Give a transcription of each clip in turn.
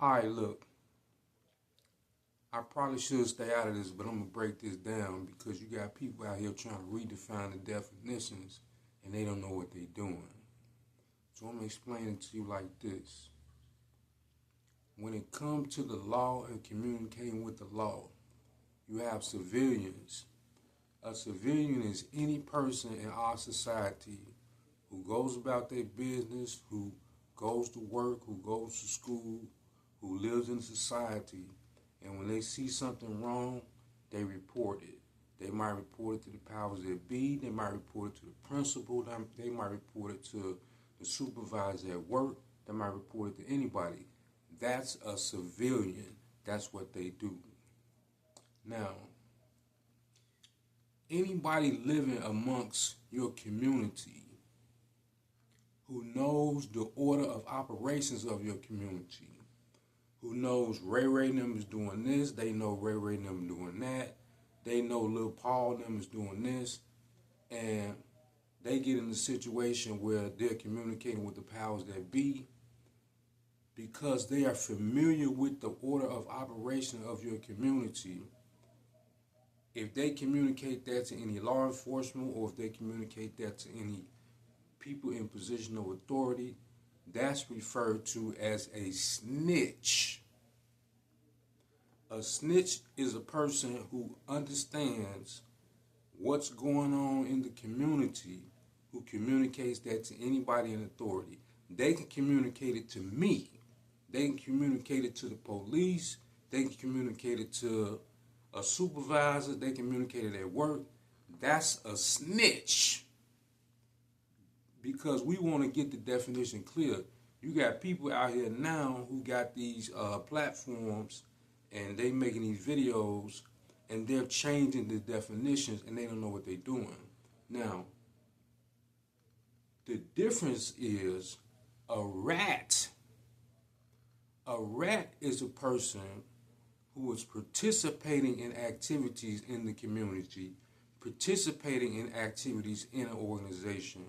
Alright, look, I probably should stay out of this, but I'm going to break this down because you got people out here trying to redefine the definitions and they don't know what they're doing. So I'm going to explain it to you like this. When it comes to the law and communicating with the law, you have civilians. A civilian is any person in our society who goes about their business, who goes to work, who goes to school, who lives in society, and when they see something wrong, they report it. They might report it to the powers that be, they might report it to the principal, they might report it to the supervisor at work, they might report it to anybody. That's a civilian. That's what they do. Now, anybody living amongst your community who knows the order of operations of your community, who knows Ray and them is doing this, they know Ray and them doing that, they know Lil Paul and them is doing this, and they get in a situation where they're communicating with the powers that be because they are familiar with the order of operation of your community. If they communicate that to any law enforcement or if they communicate that to any people in position of authority, that's referred to as a snitch. A snitch is a person who understands what's going on in the community, who communicates that to anybody in authority. They can communicate it to me. They can communicate it to the police. They can communicate it to a supervisor. They communicate it at work. That's a snitch. Because we want to get the definition clear. You got people out here now who got these platforms and they making these videos and they're changing the definitions and they don't know what they're doing. Now, the difference is a rat. A rat is a person who is participating in activities in the community, participating in activities in an organization,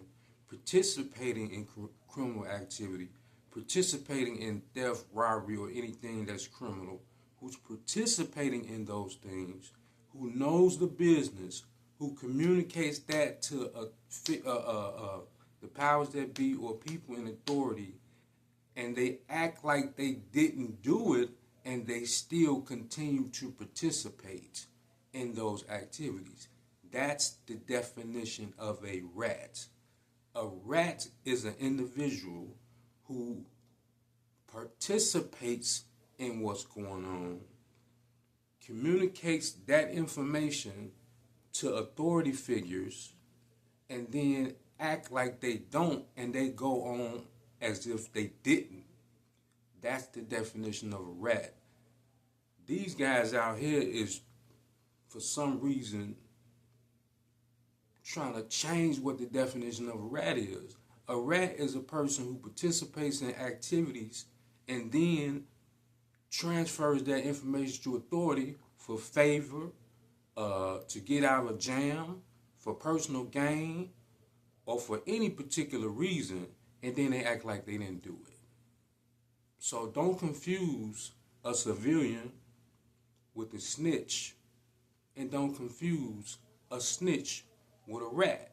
participating in criminal activity, participating in theft, robbery, or anything that's criminal, who's participating in those things, who knows the business, who communicates that to the powers that be or people in authority, and they act like they didn't do it, and they still continue to participate in those activities. That's the definition of a rat. A rat is an individual who participates in what's going on, communicates that information to authority figures, and then act like they don't, and they go on as if they didn't. That's the definition of a rat. These guys out here is, for some reason, trying to change what the definition of a rat is. A rat is a person who participates in activities and then transfers that information to authority for favor, to get out of a jam, for personal gain, or for any particular reason, and then they act like they didn't do it. So don't confuse a civilian with a snitch, and don't confuse a snitch with a rat.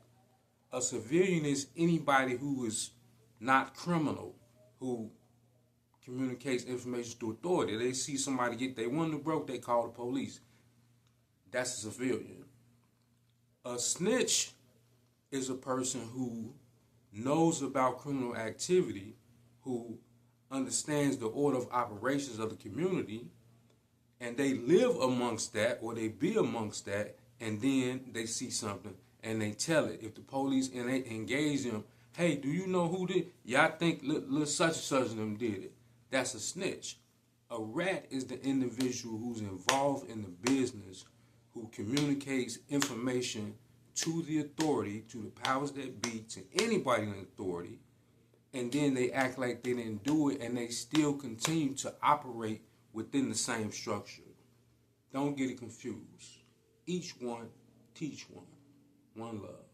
A civilian is anybody who is not criminal, who communicates information to authority. They see somebody get their window broke, they call the police. That's a civilian. A snitch is a person who knows about criminal activity, who understands the order of operations of the community, and they live amongst that, or they be amongst that, and then they see something and they tell it. If the police and they engage them, hey, do you know who did? Yeah, I think little such and such of them did it. That's a snitch. A rat is the individual who's involved in the business, who communicates information to the authority, to the powers that be, to anybody in authority, and then they act like they didn't do it, and they still continue to operate within the same structure. Don't get it confused. Each one, teach one. One love.